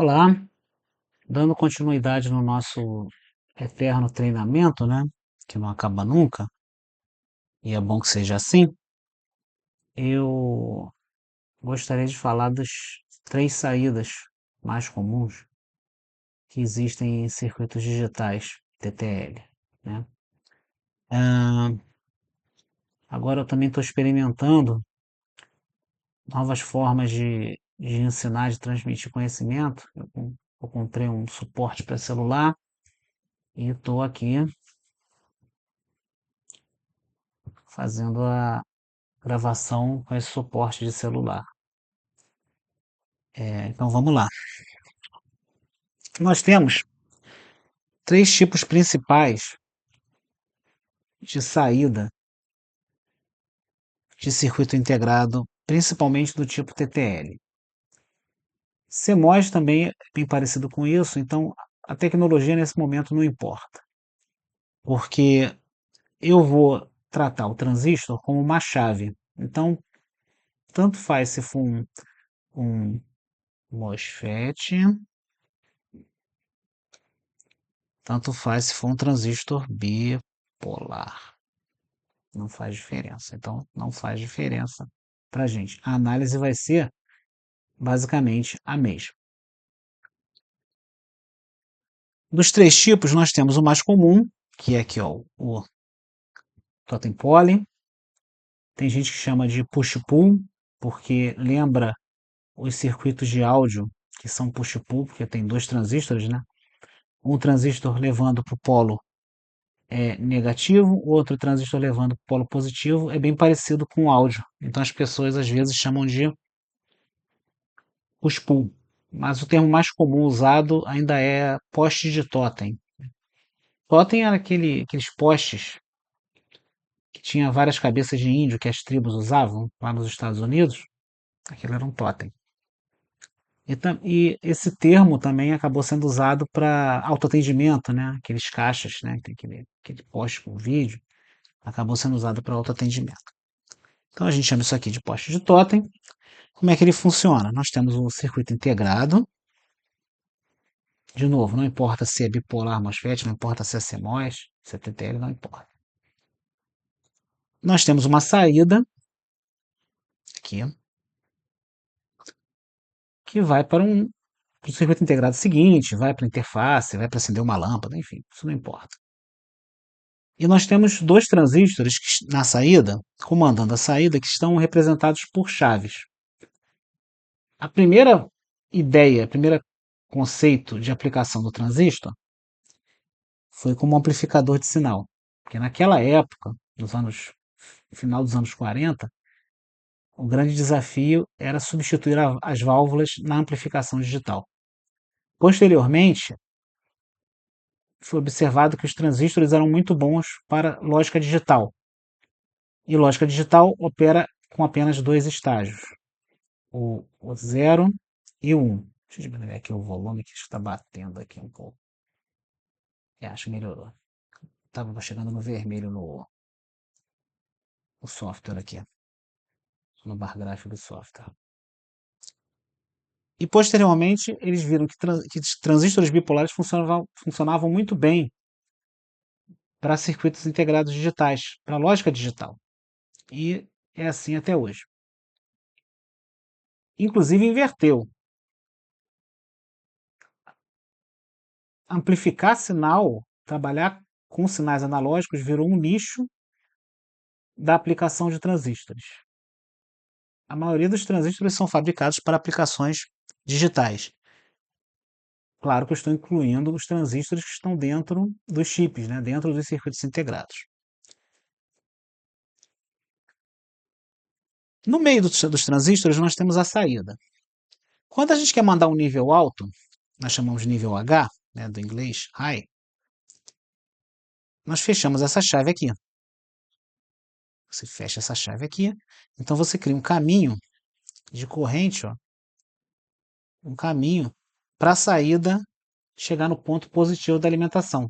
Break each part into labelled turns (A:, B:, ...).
A: Olá, dando continuidade no nosso eterno treinamento, né? Que não acaba nunca, e é bom que seja assim. Eu gostaria de falar das três saídas mais comuns que existem em circuitos digitais, TTL, né? Ah, agora eu também estou experimentando novas formas de ensinar, de transmitir conhecimento. Eu comprei um suporte para celular e estou aqui fazendo a gravação com esse suporte de celular. Então vamos lá. Nós temos três tipos principais de saída de circuito integrado, principalmente do tipo TTL. CMOS também é bem parecido com isso, então a tecnologia nesse momento não importa, porque eu vou tratar o transistor como uma chave. Então, tanto faz se for um MOSFET, tanto faz se for um transistor bipolar. Não faz diferença. Então, não faz diferença para a gente. A análise vai ser basicamente a mesma. Dos três tipos, nós temos o mais comum, que é aqui ó, o totem pole. Tem gente que chama de push-pull, porque lembra os circuitos de áudio que são push-pull, porque tem dois transistores, né? Um transistor levando para o polo negativo, outro transistor levando para o polo positivo. É bem parecido com o áudio. Então as pessoas às vezes chamam de push-pull, mas o termo mais comum usado ainda é poste de totem. Totem era aqueles postes que tinha várias cabeças de índio que as tribos usavam lá nos Estados Unidos. Aquilo era um totem. E esse termo também acabou sendo usado para autoatendimento, né? Aqueles caixas, né? Aquele poste com vídeo, acabou sendo usado para autoatendimento. Então a gente chama isso aqui de poste de totem. Como é que ele funciona? Nós temos um circuito integrado. De novo, não importa se é bipolar MOSFET, não importa se é CMOS, se é TTL, não importa. Nós temos uma saída aqui que vai para o circuito integrado seguinte, vai para a interface, vai para acender uma lâmpada, enfim, isso não importa. E nós temos dois transistores na saída, comandando a saída, que estão representados por chaves. A primeira ideia, o primeiro conceito de aplicação do transistor foi como amplificador de sinal. Porque naquela época, final dos anos 40, o grande desafio era substituir as válvulas na amplificação digital. Posteriormente, foi observado que os transistores eram muito bons para lógica digital. E lógica digital opera com apenas dois estágios, o 0 e o 1. Deixa eu diminuir aqui o volume que está batendo aqui um pouco. Acho que melhorou. Estava chegando no vermelho no software aqui, no bar gráfico do software. E posteriormente eles viram que transistores bipolares funcionavam muito bem para circuitos integrados digitais, para lógica digital. E é assim até hoje. Inclusive inverteu. Amplificar sinal, trabalhar com sinais analógicos virou um nicho da aplicação de transistores. A maioria dos transistores são fabricados para aplicações digitais. Claro que eu estou incluindo os transistores que estão dentro dos chips, né, dentro dos circuitos integrados. No meio dos transistores, nós temos a saída. Quando a gente quer mandar um nível alto, nós chamamos de nível H, né, do inglês high, nós fechamos essa chave aqui. Você fecha essa chave aqui, então você cria um caminho de corrente, ó, um caminho para a saída chegar no ponto positivo da alimentação.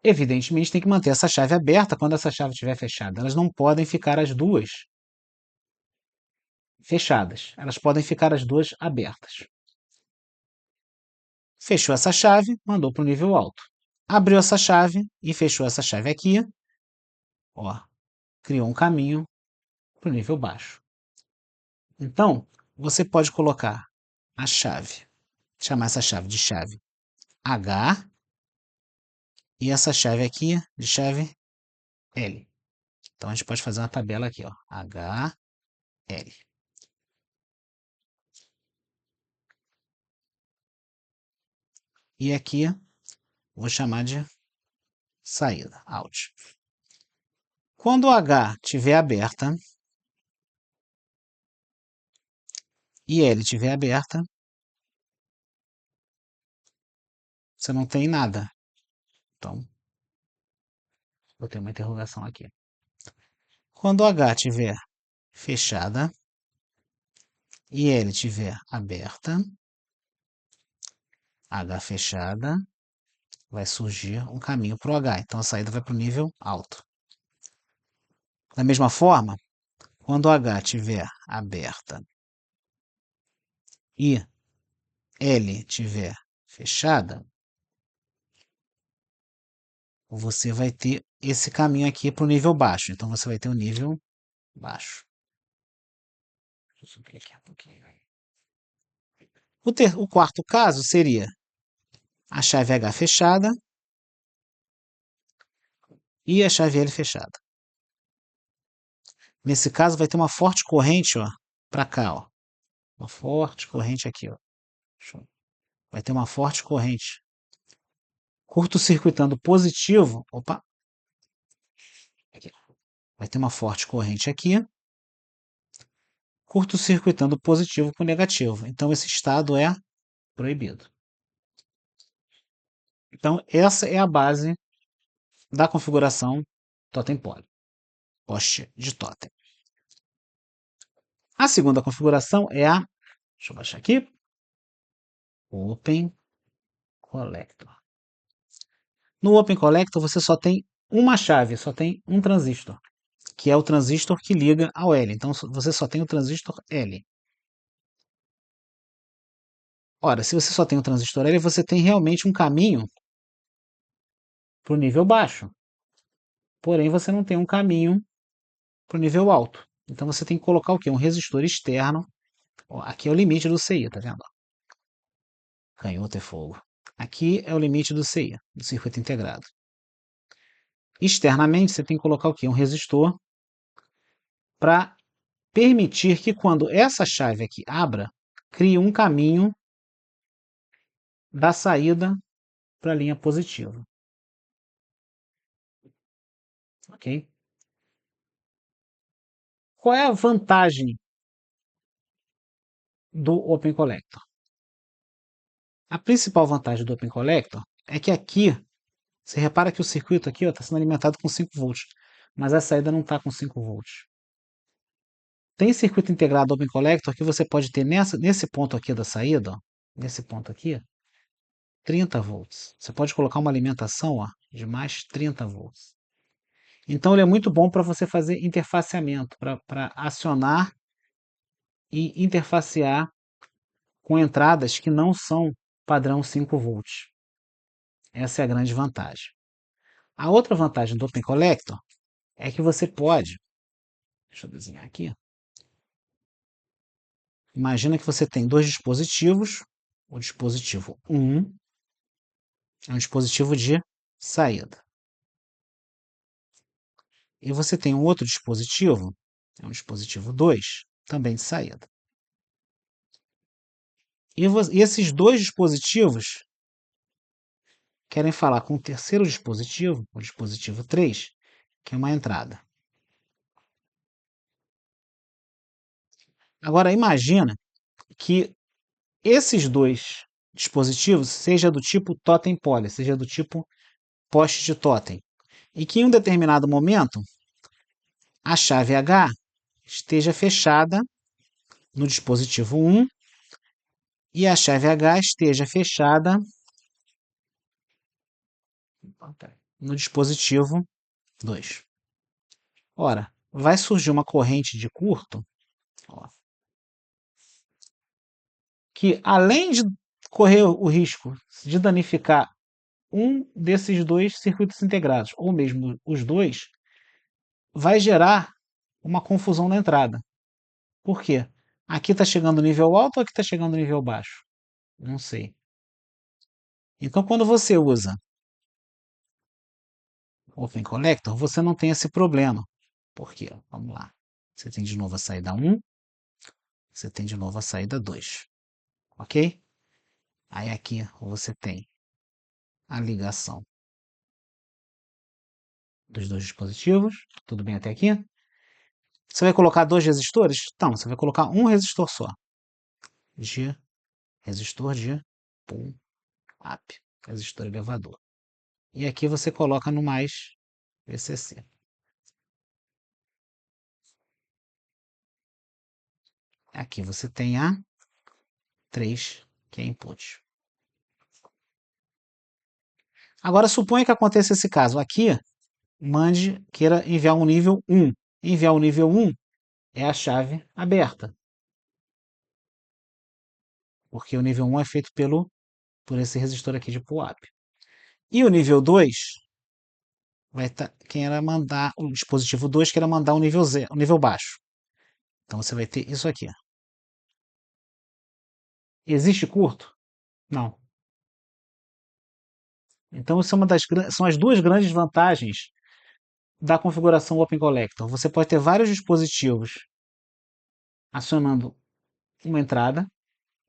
A: Evidentemente, tem que manter essa chave aberta quando essa chave estiver fechada. Elas não podem ficar as duas fechadas. Elas podem ficar as duas abertas. Fechou essa chave, mandou para o nível alto. Abriu essa chave e fechou essa chave aqui, ó, criou um caminho para o nível baixo. Então, você pode colocar a chave, chamar essa chave de chave H e essa chave aqui de chave L. Então, a gente pode fazer uma tabela aqui, ó, H, L. E aqui, vou chamar de saída, out. Quando o H estiver aberta e L estiver aberta, você não tem nada. Então, vou ter uma interrogação aqui. Quando o H estiver fechada e L estiver aberta, H fechada, vai surgir um caminho para o H. Então, a saída vai para o nível alto. Da mesma forma, quando o H estiver aberta e L estiver fechada, você vai ter esse caminho aqui para o nível baixo. Então, você vai ter o nível baixo. Deixa eu subir aqui um pouquinho. O quarto caso seria a chave H fechada e a chave L fechada. Nesse caso, vai ter uma forte corrente, ó, para cá, ó. Uma forte corrente aqui, ó. Vai ter uma forte corrente. Curto-circuitando positivo, opa, aqui. Vai ter uma forte corrente aqui, curto-circuitando positivo com negativo. Então, esse estado é proibido. Então, essa é a base da configuração totem pole, poste de totem. A segunda configuração é a, deixa eu baixar aqui, Open Collector. No Open Collector você só tem uma chave, só tem um transistor, que é o transistor que liga ao L. Então você só tem o transistor L. Ora, se você só tem o transistor L, você tem realmente um caminho para o nível baixo. Porém, você não tem um caminho para o nível alto. Então você tem que colocar o quê? Um resistor externo. Ó, aqui é o limite do CI, tá vendo? Canhoto é fogo. Aqui é o limite do CI, do circuito integrado. Externamente, você tem que colocar o quê? Um resistor para permitir que quando essa chave aqui abra, crie um caminho da saída para a linha positiva. Ok? Qual é a vantagem do Open Collector? A principal vantagem do Open Collector é que aqui, você repara que o circuito aqui está sendo alimentado com 5 volts, mas a saída não está com 5 volts. Tem circuito integrado Open Collector que você pode ter nesse ponto aqui da saída, ó, nesse ponto aqui, 30 volts. Você pode colocar uma alimentação, ó, de mais 30 volts. Então ele é muito bom para você fazer interfaceamento, para acionar e interfacear com entradas que não são padrão 5 volts. Essa é a grande vantagem. A outra vantagem do Open Collector é que você pode, deixa eu desenhar aqui, imagina que você tem dois dispositivos, o dispositivo 1 é um dispositivo de saída. E você tem um outro dispositivo, é um dispositivo 2, também de saída. E esses dois dispositivos querem falar com o terceiro dispositivo, o dispositivo 3, que é uma entrada. Agora imagina que esses dois dispositivos seja do tipo totem pole, seja do tipo poste de totem, e que em um determinado momento a chave H esteja fechada no dispositivo 1 e a chave H esteja fechada no dispositivo 2. Ora, vai surgir uma corrente de curto, ó, que, além de correr o risco de danificar um desses dois circuitos integrados, ou mesmo os dois, vai gerar uma confusão na entrada. Por quê? Aqui está chegando nível alto ou aqui está chegando nível baixo? Não sei. Então, quando você usa Open Collector, você não tem esse problema. Por quê? Vamos lá. Você tem de novo a saída 1, você tem de novo a saída 2. Ok? Aí aqui você tem a ligação dos dois dispositivos. Tudo bem até aqui? Você vai colocar dois resistores? Não, você vai colocar um resistor só. Resistor de pull-up. Resistor elevador. E aqui você coloca no mais VCC. Aqui você tem a 3, que é input. Agora, suponha que aconteça esse caso. Aqui, queira enviar um nível 1. Enviar o nível 1 é a chave aberta. Porque o nível 1 é feito por esse resistor aqui de pull-up. E o nível 2 vai estar. Quem era mandar. O dispositivo 2 queira mandar um nível 0, um nível baixo. Então você vai ter isso aqui. Existe curto? Não. Então, isso é são as duas grandes vantagens da configuração Open Collector. Você pode ter vários dispositivos acionando uma entrada,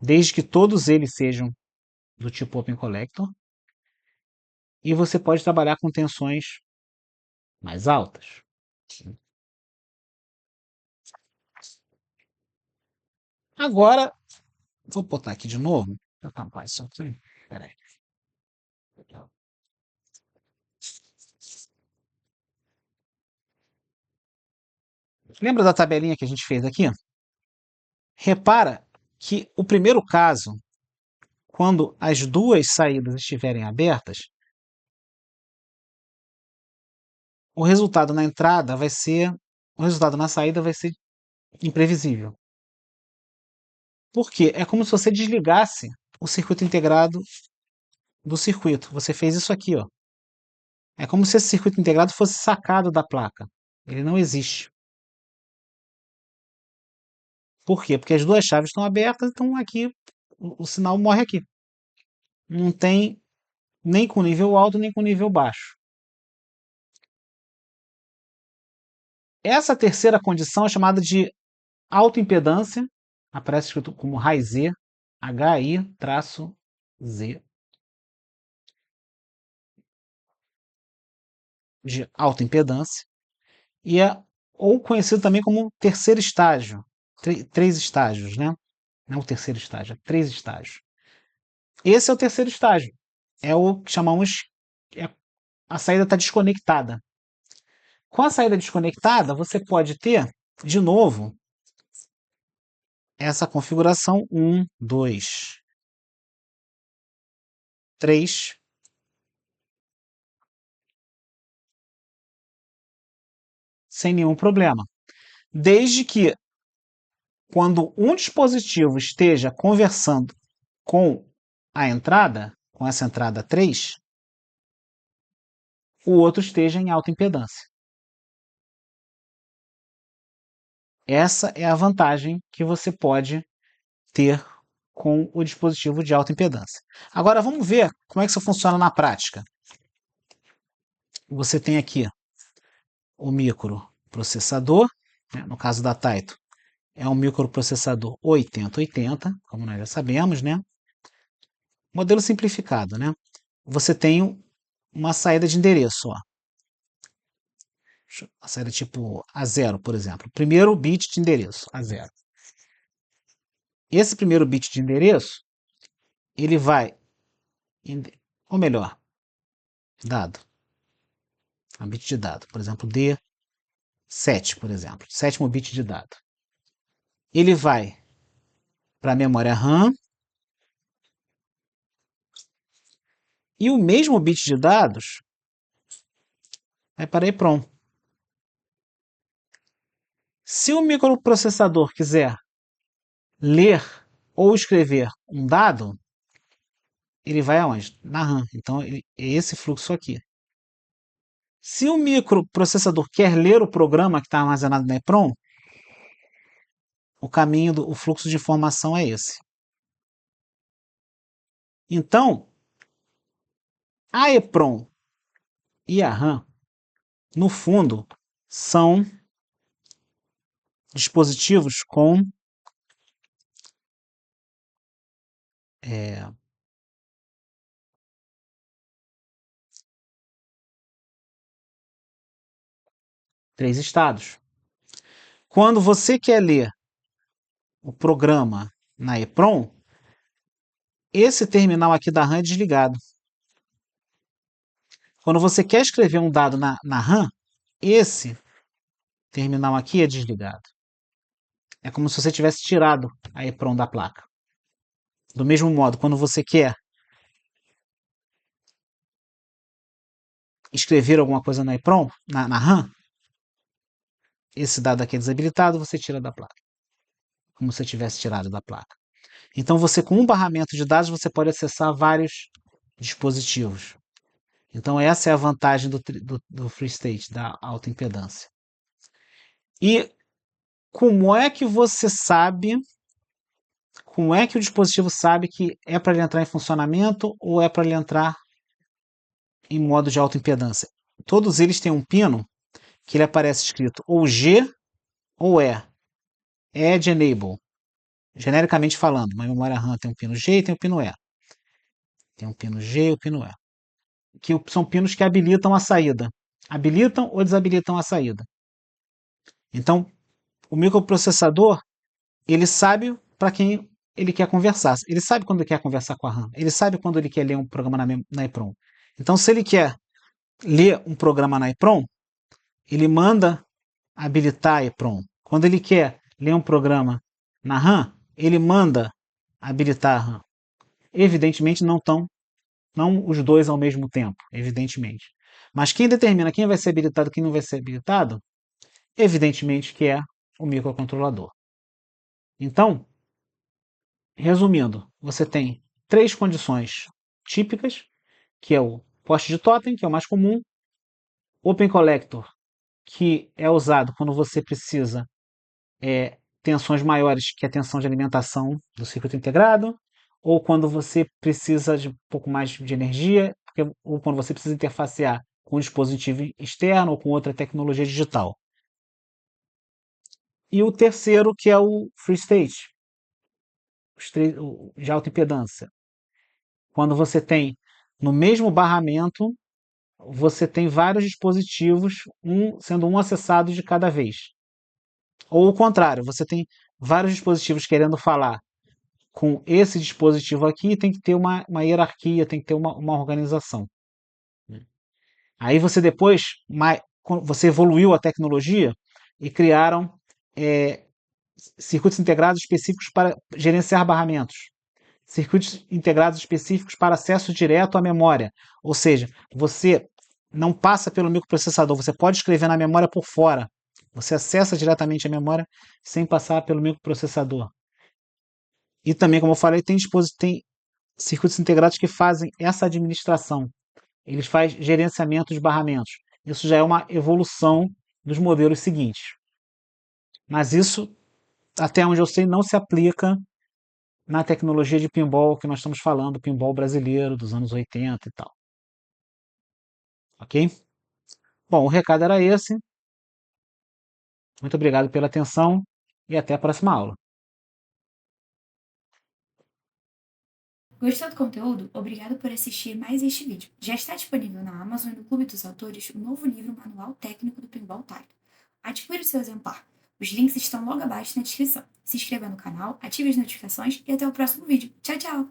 A: desde que todos eles sejam do tipo Open Collector, e você pode trabalhar com tensões mais altas. Agora, vou botar aqui de novo. Vou tampar isso aqui. Peraí. Lembra da tabelinha que a gente fez aqui? Repara que o primeiro caso, quando as duas saídas estiverem abertas, o resultado na entrada vai ser, o resultado na saída vai ser imprevisível. Por quê? É como se você desligasse o circuito integrado do circuito. Você fez isso aqui, ó. É como se esse circuito integrado fosse sacado da placa. Ele não existe. Por quê? Porque as duas chaves estão abertas, então aqui o sinal morre aqui. Não tem nem com nível alto, nem com nível baixo. Essa terceira condição é chamada de autoimpedância, aparece escrito como HI-Z, HI-Z, de autoimpedância, e é ou conhecido também como terceiro estágio, três estágios, né? Não o terceiro estágio, é três estágios. Esse é o terceiro estágio, é o que chamamos, a saída está desconectada. Com a saída desconectada, você pode ter, de novo, essa configuração 1, 2, 3, sem nenhum problema. Desde que, quando um dispositivo esteja conversando com a entrada, com essa entrada 3, o outro esteja em alta impedância. Essa é a vantagem que você pode ter com o dispositivo de alta impedância. Agora vamos ver como é que isso funciona na prática. Você tem aqui o microprocessador, né? No caso da Taito, é um microprocessador 8080, como nós já sabemos, né? Modelo simplificado, né? Você tem uma saída de endereço, ó. A saída tipo A0, por exemplo. Primeiro bit de endereço, A0. Esse primeiro bit de endereço, ele vai, ou melhor, dado, um bit de dado, por exemplo, D7, por exemplo, sétimo bit de dado. Ele vai para a memória RAM e o mesmo bit de dados vai para EEPROM. Se o microprocessador quiser ler ou escrever um dado, ele vai aonde? Na RAM. Então, é esse fluxo aqui. Se o microprocessador quer ler o programa que está armazenado na EPROM, o fluxo de informação é esse. Então, a EPROM e a RAM, no fundo, são dispositivos com três estados. Quando você quer ler o programa na EPROM, esse terminal aqui da RAM é desligado. Quando você quer escrever um dado na RAM, esse terminal aqui é desligado. É como se você tivesse tirado a EPROM da placa. Do mesmo modo, quando você quer escrever alguma coisa na EPROM, na RAM, esse dado aqui é desabilitado, você tira da placa. Como se tivesse tirado da placa. Então, você com um barramento de dados, você pode acessar vários dispositivos. Então, essa é a vantagem do free state, da alta impedância. E como é que você sabe, como é que o dispositivo sabe que é para ele entrar em funcionamento ou é para ele entrar em modo de alta impedância? Todos eles têm um pino que ele aparece escrito ou G ou E. Edge Enable. Genericamente falando, uma memória RAM tem um pino G e tem um pino E. Tem um pino G e um pino E. Que são pinos que habilitam a saída. Habilitam ou desabilitam a saída. Então, o microprocessador, ele sabe para quem ele quer conversar. Ele sabe quando ele quer conversar com a RAM. Ele sabe quando ele quer ler um programa na EPROM. Então, se ele quer ler um programa na EPROM, ele manda habilitar a EPROM. Quando ele quer ler um programa na RAM, ele manda habilitar a RAM. Evidentemente, não os dois ao mesmo tempo, evidentemente. Mas quem determina quem vai ser habilitado e quem não vai ser habilitado, evidentemente que é o microcontrolador. Então, resumindo, você tem três condições típicas, que é o poste de totem, que é o mais comum, Open Collector, que é usado quando você precisa tensões maiores que a tensão de alimentação do circuito integrado, ou quando você precisa de um pouco mais de energia, ou quando você precisa interfacear com um dispositivo externo ou com outra tecnologia digital. E o terceiro, que é o Free State, de alta impedância. Quando você tem no mesmo barramento, você tem vários dispositivos, sendo um acessado de cada vez. Ou o contrário, você tem vários dispositivos querendo falar com esse dispositivo aqui, tem que ter uma hierarquia, tem que ter uma organização. Aí você depois, você evoluiu a tecnologia e criaram circuitos integrados específicos para gerenciar barramentos. Circuitos integrados específicos para acesso direto à memória. Ou seja, você não passa pelo microprocessador, você pode escrever na memória por fora. Você acessa diretamente a memória sem passar pelo microprocessador. E também, como eu falei, tem circuitos integrados que fazem essa administração. Eles fazem gerenciamento de barramentos. Isso já é uma evolução dos modelos seguintes. Mas isso, até onde eu sei, não se aplica na tecnologia de pinball que nós estamos falando, pinball brasileiro dos anos 80 e tal. Ok? Bom, o recado era esse. Muito obrigado pela atenção e até a próxima aula.
B: Gostou do conteúdo? Obrigado por assistir mais este vídeo. Já está disponível na Amazon e no Clube dos Autores o novo livro Manual Técnico do Pinball Type. Adquira o seu exemplar. Os links estão logo abaixo na descrição. Se inscreva no canal, ative as notificações e até o próximo vídeo. Tchau, tchau!